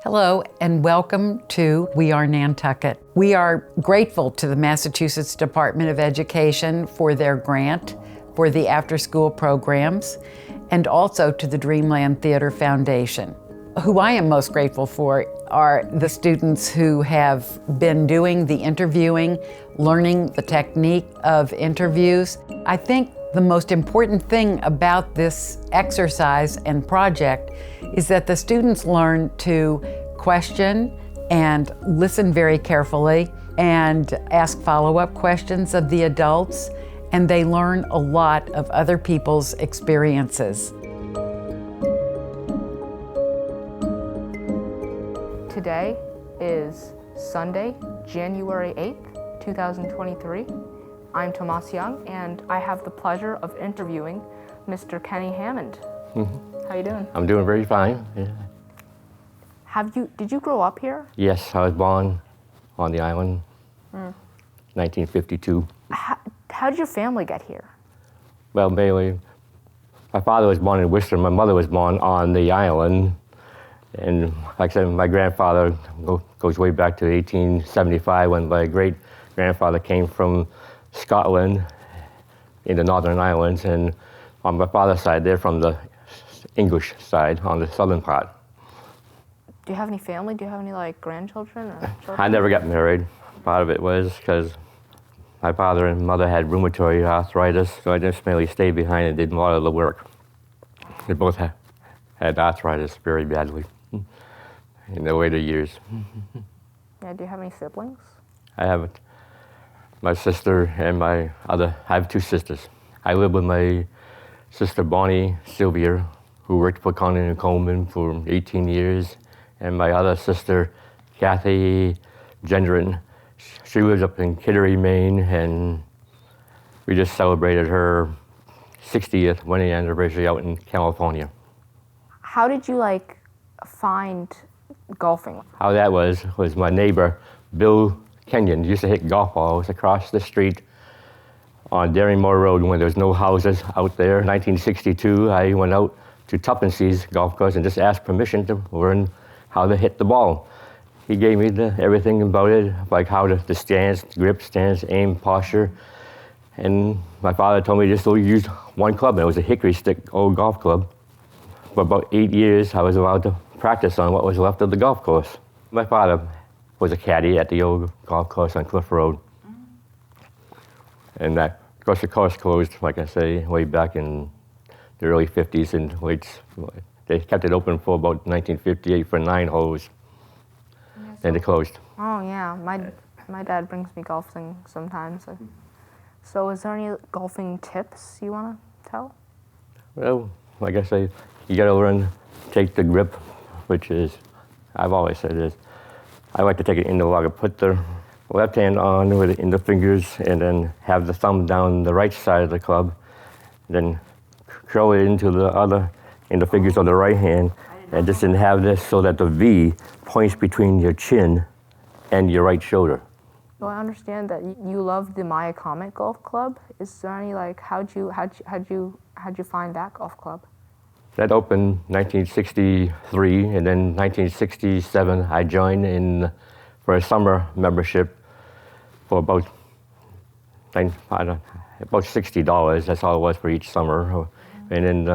Hello and welcome to We Are Nantucket. We are grateful to the Massachusetts Department of Education for their grant for the after-school programs and also to the Dreamland Theater Foundation. Who I am most grateful for are the students who have been doing the interviewing, learning the technique of interviews. I think the most important thing about this exercise and project is that the students learn to question and listen very carefully and ask follow-up questions of the adults, and they learn a lot of other people's experiences. Today is Sunday, January 8th, 2023. I'm Tomas Young, and I have the pleasure of interviewing Mr. Kenny Hammond. Mm-hmm. How you doing? I'm doing very fine. Yeah. Did you grow up here? Yes, I was born on the island, 1952. How did your family get here? Well, mainly, my father was born in Worcester, my mother was born on the island. And like I said, my grandfather goes way back to 1875 when my great-grandfather came from Scotland in the Northern Islands, and on my father's side, they're from the English side, on the southern part. Do you have any family? Do you have any grandchildren or children? I never got married. Part of it was because my father and mother had rheumatoid arthritis, so I just mainly stayed behind and did a lot of the work. They both had arthritis very badly in the later years. Yeah, do you have any siblings? I have my sister and I have two sisters. I live with my sister Bonnie Sylvia, who worked for Carney and Coleman for 18 years, and my other sister, Kathy Gendron. She lives up in Kittery, Maine, and we just celebrated her 60th wedding anniversary out in California. How did you find golfing? How that was my neighbor, Bill Kenyon, used to hit golf balls across the street on Darringmore Road when there was no houses out there. 1962, I went out to Tuppensee's golf course and just asked permission to learn how to hit the ball. He gave me everything about it, like how the stance, grip, stance, aim, posture. And my father told me just to use one club, and it was a hickory stick old golf club. For about 8 years, I was allowed to practice on what was left of the golf course. My father was a caddy at the old golf course on Cliff Road. And of course, the course closed, like I say, way back in the early 50s, and they kept it open for about 1958 for 9 holes. Then they closed. Oh yeah, my dad brings me golfing sometimes. So is there any golfing tips you want to tell? Well, like I say, you got to learn, take the grip, which is, I've always said this, I like to take it in the water, put the left hand on with it in the fingers, and then have the thumb down the right side of the club, then curl it into the other, in the fingers of the right hand, and just then have this so that the V points between your chin and your right shoulder. Well, I understand that you love the Maya Comet Golf Club. Is there any how'd you find that golf club? That opened 1963, and then 1967 I joined for a summer membership for about $60. That's all it was for each summer. And in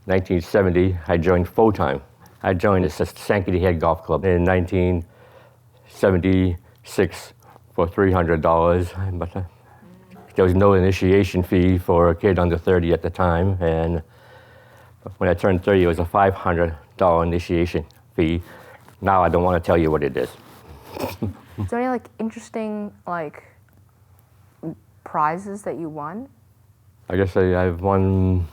1970 I joined full time. I joined the Sankaty Head Golf Club in 1976 for $300, but there was no initiation fee for a kid under 30 at the time, and when I turned 30, it was a $500 initiation fee. Now I don't want to tell you what it is. Is there any interesting prizes that you won? I guess I've won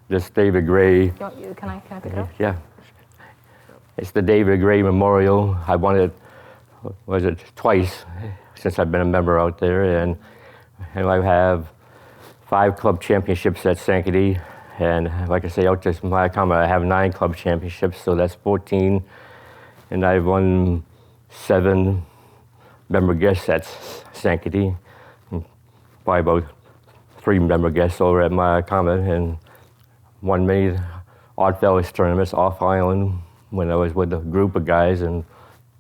this David Gray. Can I pick it up? Yeah. It's the David Gray Memorial. I won it, twice since I've been a member out there, and I have 5 club championships at Sankaty. And like I say, out to my comment, I have 9 club championships, so that's 14. And I've won 7 member guests at Sankaty, by about 3 member guests over at my comment, and won many Odd Fellows tournaments off island, when I was with a group of guys, and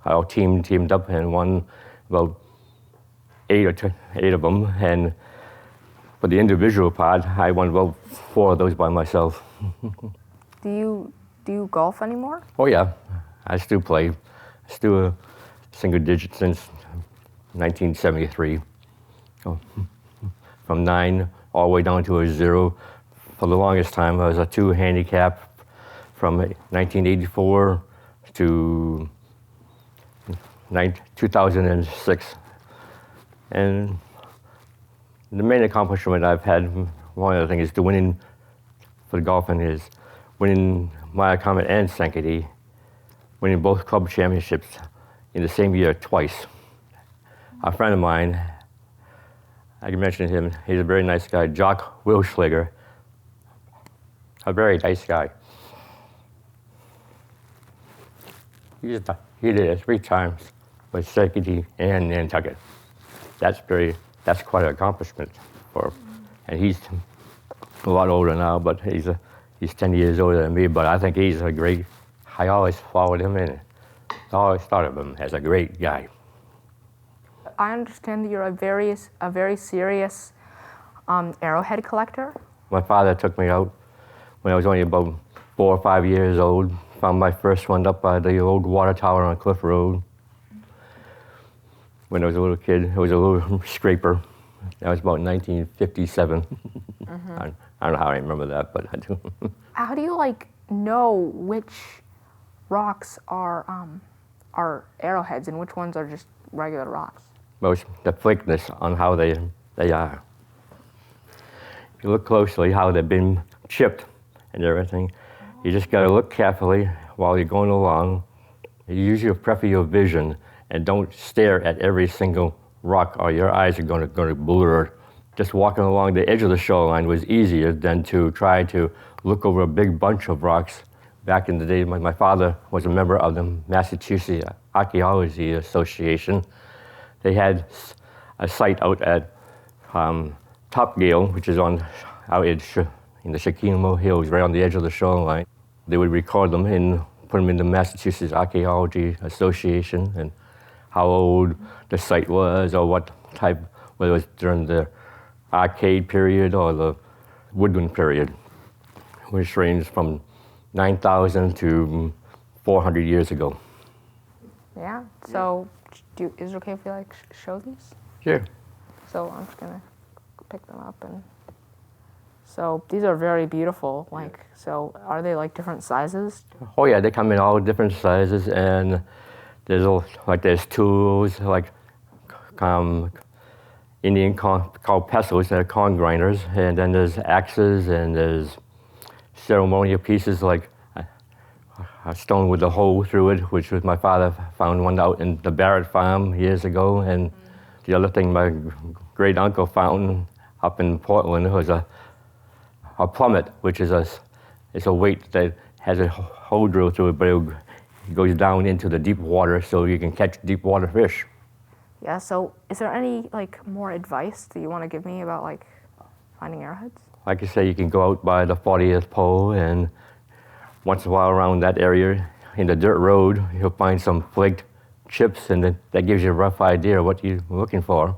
our team teamed up and won about 8 of them. And for the individual part, I won about 4 of those by myself. Do you golf anymore? Oh yeah, I still play. Still a single digit since 1973. So, from 9 all the way down to a 0. For the longest time, I was a 2 handicap from 1984 to 2006. And the main accomplishment I've had, one of the things is the winning for the golfing is winning Maya Comet and Sankety, winning both club championships in the same year twice. A friend of mine, I can mention him, he's a very nice guy, Jock Wilschlager, a very nice guy. He did it 3 times with Sankety and Nantucket. That's quite an accomplishment for him. And he's a lot older now, but he's 10 years older than me, but I think he's a great, I always followed him and I always thought of him as a great guy. I understand that you're a very serious arrowhead collector. My father took me out when I was only about 4 or 5 years old. Found my first one up by the old water tower on Cliff Road. When I was a little kid, it was a little scraper. That was about 1957. Mm-hmm. I don't know how I remember that, but I do. How do you know which rocks are arrowheads and which ones are just regular rocks? Most the flakiness on how they are. If you look closely how they've been chipped and everything, you just got to look carefully while you're going along. You use your peripheral vision and don't stare at every single rock or your eyes are going to blur. Just walking along the edge of the shoreline was easier than to try to look over a big bunch of rocks. Back in the day, my father was a member of the Massachusetts Archaeology Association. They had a site out at Topgale, which is out in the Chiquimo Hills, right on the edge of the shoreline. They would record them and put them in the Massachusetts Archaeology Association and how old the site was or what type, whether it was during the arcade period or the woodland period, which ranged from 9,000 to 400 years ago. Yeah, so is it okay if we show these? Sure. So I'm just gonna pick them up and, so these are very beautiful, so are they different sizes? Oh yeah, they come in all different sizes, and there's tools Indian called pestles, they're corn grinders, and then there's axes, and there's ceremonial pieces like a stone with a hole through it, which was my father found one out in the Barrett farm years ago, and the other thing my great uncle found up in Portland was a plummet, which is a weight that has a hole drilled through it, but it goes down into the deep water so you can catch deep water fish. Yeah, so is there any more advice that you want to give me about finding arrowheads? Like you say, you can go out by the 40th pole, and once in a while around that area in the dirt road, you'll find some flaked chips, and that gives you a rough idea of what you're looking for.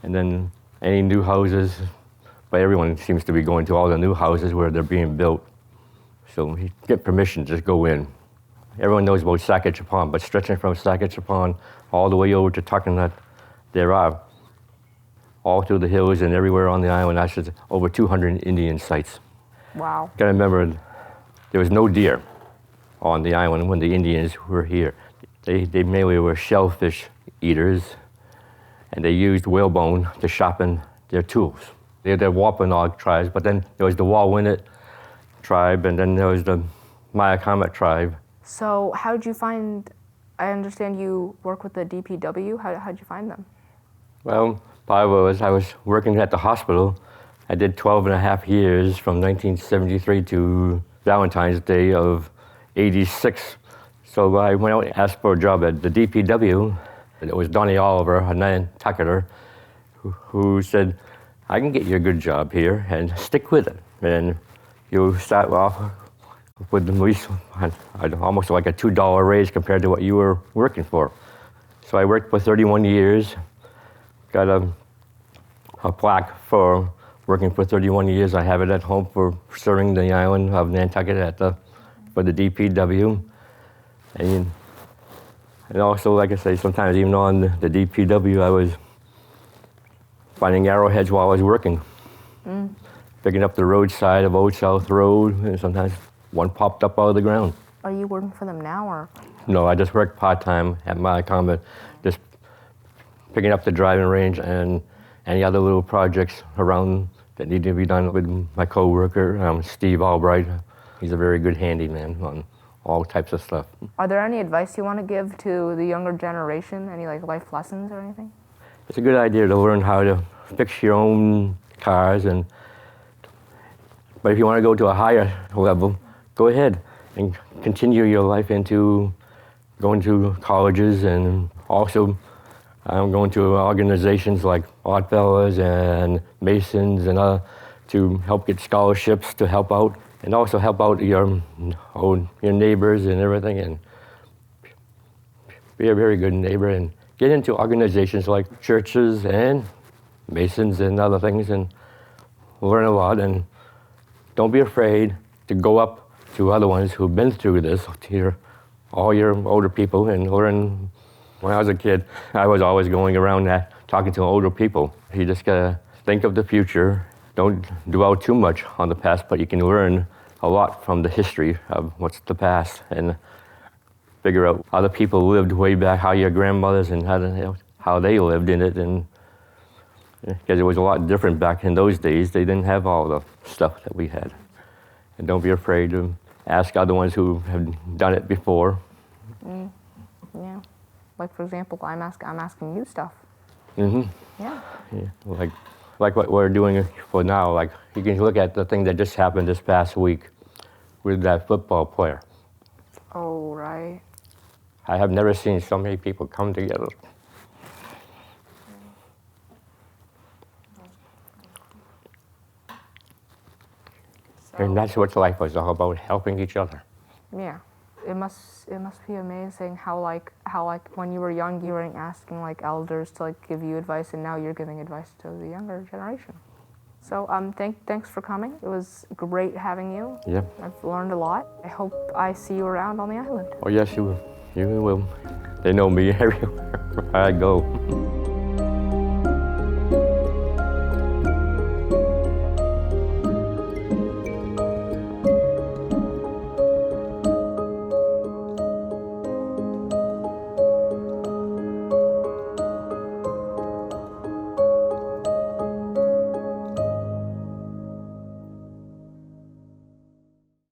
And then any new houses, but everyone seems to be going to all the new houses where they're being built. So you get permission to just go in. Everyone knows about Saskatchewan, but stretching from Saskatchewan all the way over to Tuckernutt, there are all through the hills and everywhere on the island, actually over 200 Indian sites. Wow. Gotta remember, there was no deer on the island when the Indians were here. They mainly were shellfish eaters, and they used whalebone to sharpen their tools. They're the Wampanoag tribes, but then there was the Wawinit tribe, and then there was the Maya Comet tribe. So how'd you find, I understand you work with the DPW, how'd you find them? Well, I was working at the hospital. I did 12 and a half years from 1973 to Valentine's Day of 86. So I went out and asked for a job at the DPW. It was Donnie Oliver, a Nantucketer, who said, I can get you a good job here and stick with it. And you'll start off With the police, I'd almost like a $2 raise compared to what you were working for. So I worked for 31 years, got a plaque for working for 31 years. I have it at home for serving the island of Nantucket for the DPW. And also, like I say, sometimes even on the DPW, I was finding arrowheads while I was working. Picking up the roadside of Old South Road, and sometimes one popped up out of the ground. Are you working for them now, or? No, I just work part-time at my combat, just picking up the driving range and any other little projects around that need to be done with my coworker, Steve Albright. He's a very good handyman on all types of stuff. Are there any advice you want to give to the younger generation? Any like life lessons or anything? It's a good idea to learn how to fix your own cars, but if you want to go to a higher level, go ahead and continue your life into going to colleges, and also going to organizations like Oddfellows and Masons and other to help get scholarships to help out, and also help out your neighbors and everything, and be a very good neighbor, and get into organizations like churches and Masons and other things, and learn a lot. And don't be afraid to go up to other ones who've been through this, to all your older people, and learn. When I was a kid, I was always going around talking to older people. You just gotta think of the future. Don't dwell too much on the past, but you can learn a lot from the history of what's the past, and figure out how the people lived way back, how your grandmothers and how they lived in it, and because it was a lot different back in those days. They didn't have all the stuff that we had. And don't be afraid to ask other ones who have done it before. Yeah. Like, for example, I'm asking you stuff. Yeah. Like what we're doing for now. Like, you can look at the thing that just happened this past week with that football player. Oh, right. I have never seen so many people come together. And that's what life was all about, helping each other. Yeah. It must be amazing how when you were young, you were asking like elders to like give you advice, and now you're giving advice to the younger generation. So thanks for coming. It was great having you. Yep. I've learned a lot. I hope I see you around on the island. Oh yes, you will. You will. They know me everywhere I go.